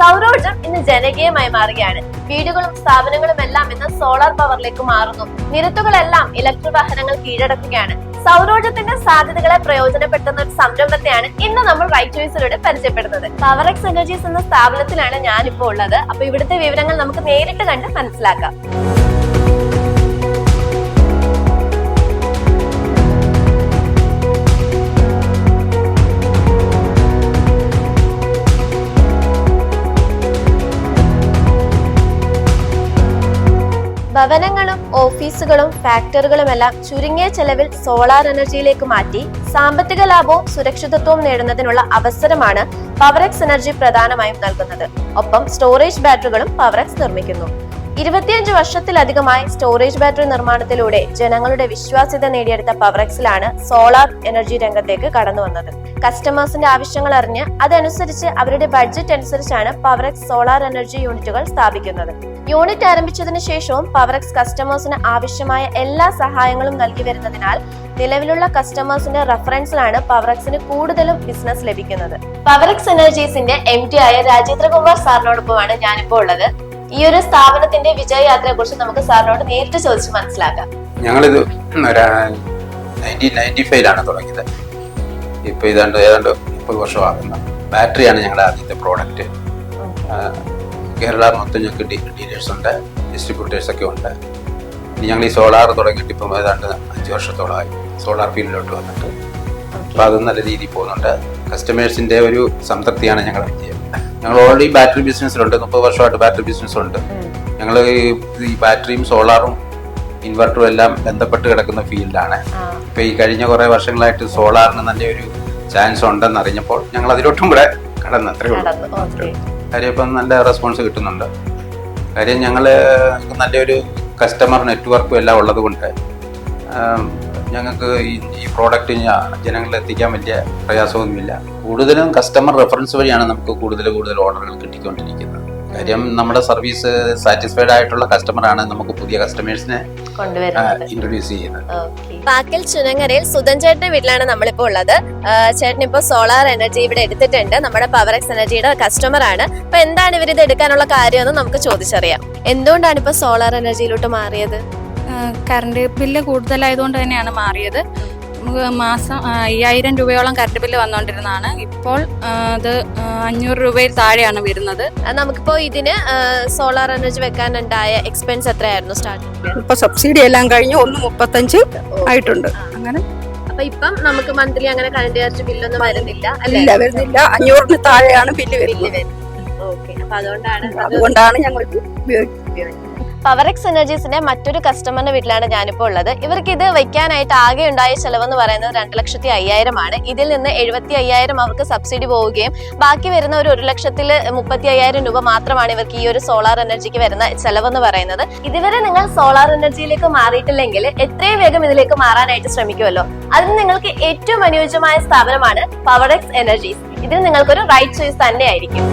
സൗരോർജ്ജം ഇന്ന് ജനകീയമായി മാറുകയാണ്. വീടുകളും സ്ഥാപനങ്ങളും എല്ലാം ഇന്ന് സോളാർ പവറിലേക്ക് മാറുന്നു. നിരത്തുകളെല്ലാം ഇലക്ട്രിക് വാഹനങ്ങൾ കീഴടക്കുകയാണ്. സൗരോർജ്ജത്തിന്റെ സാധ്യതകളെ പ്രയോജനപ്പെടുത്തുന്ന ഒരു സംരംഭത്തെയാണ് ഇന്ന് നമ്മൾ റൈറ്റ് ചോയ്സിലൂടെ പരിചയപ്പെടുന്നത്. പവറെക്സ് എനർജീസ് എന്ന സ്ഥാപനത്തിലാണ് ഞാനിപ്പോ ഉള്ളത്. അപ്പൊ ഇവിടുത്തെ വിവരങ്ങൾ നമുക്ക് നേരിട്ട് കണ്ട് മനസ്സിലാക്കാം. ഭവനങ്ങളും ഓഫീസുകളും ഫാക്ടറികളുമെല്ലാം ചുരുങ്ങിയ ചെലവിൽ സോളാർ എനർജിയിലേക്ക് മാറ്റി സാമ്പത്തിക ലാഭവും സുരക്ഷിതത്വവും നേടുന്നതിനുള്ള അവസരമാണ് പവറെക്സ് എനർജി പ്രധാനമായും നൽകുന്നത്. ഒപ്പം സ്റ്റോറേജ് ബാറ്ററികളും പവറെക്സ് നിർമ്മിക്കുന്നു. 25 വർഷത്തിലധികമായി സ്റ്റോറേജ് ബാറ്ററി നിർമ്മാണത്തിലൂടെ ജനങ്ങളുടെ വിശ്വാസ്യത നേടിയെടുത്ത പവറെക്സിലാണ് സോളാർ എനർജി രംഗത്തേക്ക് കടന്നു വന്നത്. കസ്റ്റമേഴ്സിന്റെ ആവശ്യങ്ങൾ അറിഞ്ഞ് അതനുസരിച്ച് അവരുടെ ബഡ്ജറ്റ് അനുസരിച്ചാണ് പവറെക്സ് സോളാർ എനർജി യൂണിറ്റുകൾ സ്ഥാപിക്കുന്നത്. യൂണിറ്റ് ആരംഭിച്ചതിനു ശേഷവും പവറെക്സ് കസ്റ്റമേഴ്സിന് ആവശ്യമായ എല്ലാ സഹായങ്ങളും നൽകി വരുന്നതിനാൽ നിലവിലുള്ള കസ്റ്റമേഴ്സിന്റെ റെഫറൻസിലാണ് പവറെക്സിന് കൂടുതലും ബിസിനസ് ലഭിക്കുന്നത്. പവറെക്സ് എനർജീസിന്റെ MD ആയ രാജേന്ദ്രകുമാർ സാറിനോടൊപ്പമാണ് ഞാനിപ്പോ ഉള്ളത്. ഈ ഒരു സ്ഥാപനത്തിന്റെ വിജയയാത്രയെ കുറിച്ച് നമുക്ക് സാറിനോട് നേരിട്ട് ചോദിച്ച് മനസ്സിലാക്കാം. ഞങ്ങളിത് 1995 തുടങ്ങിയത്. ഇപ്പൊ ഏതാണ്ട് 30 വർഷമാകുന്ന ബാറ്ററിയാണ് ഞങ്ങളുടെ ആദ്യത്തെ പ്രോഡക്റ്റ്. കേരള മൊത്തം ഞങ്ങൾക്ക് ഡീലേഴ്സ് ഉണ്ട്, ഡിസ്ട്രിബ്യൂട്ടേഴ്സ് ഒക്കെ ഉണ്ട്. ഇനി ഞങ്ങൾ ഈ സോളാർ തുടങ്ങിയിട്ട് ഇപ്പം ഏതാണ്ട് 5 വർഷത്തോളമായി സോളാർ ഫീൽഡിലോട്ട് വന്നിട്ട്. അപ്പോൾ അത് നല്ല രീതിയിൽ പോകുന്നുണ്ട്. കസ്റ്റമേഴ്സിന്റെ ഒരു സംതൃപ്തിയാണ് ഞങ്ങളുടെ വിജയം. ഞങ്ങൾ ഓൾറെഡി ബാറ്ററി ബിസിനസ്സിലുണ്ട്, 30 വർഷമായിട്ട് ബാറ്ററി ബിസിനസ് ഉണ്ട്. ഞങ്ങൾ ഈ ബാറ്ററിയും സോളാറും ഇൻവെർട്ടറും എല്ലാം ബന്ധപ്പെട്ട് കിടക്കുന്ന ഫീൽഡാണ്. ഇപ്പൊ ഈ കഴിഞ്ഞ കുറെ വർഷങ്ങളായിട്ട് സോളാറിന് നല്ലൊരു ചാൻസ് ഉണ്ടെന്ന് അറിഞ്ഞപ്പോൾ ഞങ്ങൾ അതിലോട്ടും കൂടെ കടന്നു. അത്രയേ ഉള്ളൂ. കാര്യം ഇപ്പം നല്ല റെസ്പോൺസ് കിട്ടുന്നുണ്ട്. കാര്യം ഞങ്ങൾ നല്ലൊരു കസ്റ്റമർ നെറ്റ്വർക്കും എല്ലാം ഉള്ളത് കൊണ്ട് ഞങ്ങൾക്ക് ഈ പ്രോഡക്റ്റ് ജനങ്ങളിൽ എത്തിക്കാൻ വലിയ പ്രയാസമൊന്നുമില്ല. കൂടുതലും കസ്റ്റമർ റെഫറൻസ് വഴിയാണ് നമുക്ക് കൂടുതൽ ഓർഡറുകൾ കിട്ടിക്കൊണ്ടിരിക്കുന്നത്. കാര്യം നമ്മുടെ സർവീസ് സാറ്റിസ്ഫൈഡ് ആയിട്ടുള്ള കസ്റ്റമറാണ് നമുക്ക് പുതിയ കസ്റ്റമേഴ്സിനെ ഇൻട്രൊഡ്യൂസ് ചെയ്യുന്നത്. പാക്കൽ ചുനങ്ങരയിൽ സുധൻ ചേട്ടന്റെ വീട്ടിലാണ് നമ്മളിപ്പോ ഉള്ളത്. ചേട്ടൻ ഇപ്പൊ സോളാർ എനർജി ഇവിടെ എടുത്തിട്ടുണ്ട്. നമ്മുടെ പവറെക്സ് എനർജിയുടെ കസ്റ്റമർ ആണ്. അപ്പൊ എന്താണ് ഇവർ ഇത് എടുക്കാനുള്ള കാര്യമെന്ന് നമുക്ക് ചോദിച്ചറിയാം. എന്തുകൊണ്ടാണ് ഇപ്പൊ സോളാർ എനർജിയിലോട്ട് മാറിയത്? കറണ്ട് ബില്ല് കൂടുതലായതുകൊണ്ട് തന്നെയാണ് മാറിയത്. മാസം 5000 രൂപയോളം കറണ്ട് ബില്ല് വന്നുകൊണ്ടിരുന്നതാണ്. ഇപ്പോൾ അത് 500 രൂപയിൽ താഴെയാണ് വരുന്നത്. നമുക്കിപ്പോ ഇതിന് സോളാർ എനർജി വെക്കാനുണ്ടായ എക്സ്പെൻസ് എത്രയായിരുന്നു സ്റ്റാർട്ടിംഗ്? ഇപ്പൊ സബ്സിഡി എല്ലാം കഴിഞ്ഞ് 1.35 ആയിട്ടുണ്ട്. അങ്ങനെ അപ്പൊ ഇപ്പം നമുക്ക് മന്ത്ലി അങ്ങനെ കറണ്ട് ചാർജ് ബില്ലൊന്നും വരുന്നില്ല? വരുന്നില്ല. 500 താഴെയാണ് ബില്ല് വരുന്നത്. അപ്പൊ അതുകൊണ്ടാണ് ഞങ്ങൾ ഉപയോഗിക്കുന്നത്. പവറെക്സ് എനർജീസിന്റെ മറ്റൊരു കസ്റ്റമറിന്റെ വീട്ടിലാണ് ഞാനിപ്പോ ഉള്ളത്. ഇവർക്ക് ഇത് വെക്കാനായിട്ട് ആകെ ഉണ്ടായ ചെലവെന്ന് പറയുന്നത് 2,50,000 ആണ്. ഇതിൽ നിന്ന് 75,000 അവർക്ക് സബ്സിഡി പോവുകയും ബാക്കി വരുന്ന ഒരു 1,35,000 രൂപ മാത്രമാണ് ഇവർക്ക് ഈ ഒരു സോളാർ എനർജിക്ക് വരുന്ന ചെലവെന്ന് പറയുന്നത്. ഇതുവരെ നിങ്ങൾ സോളാർ എനർജിയിലേക്ക് മാറിയിട്ടില്ലെങ്കിൽ എത്രയും വേഗം ഇതിലേക്ക് മാറാനായിട്ട് ശ്രമിക്കുമല്ലോ. അതിന് നിങ്ങൾക്ക് ഏറ്റവും അനുയോജ്യമായ സ്ഥാപനമാണ് പവറെക്സ് എനർജീസ്. ഇതിന് നിങ്ങൾക്കൊരു റൈറ്റ് ചോയ്സ് തന്നെ ആയിരിക്കും.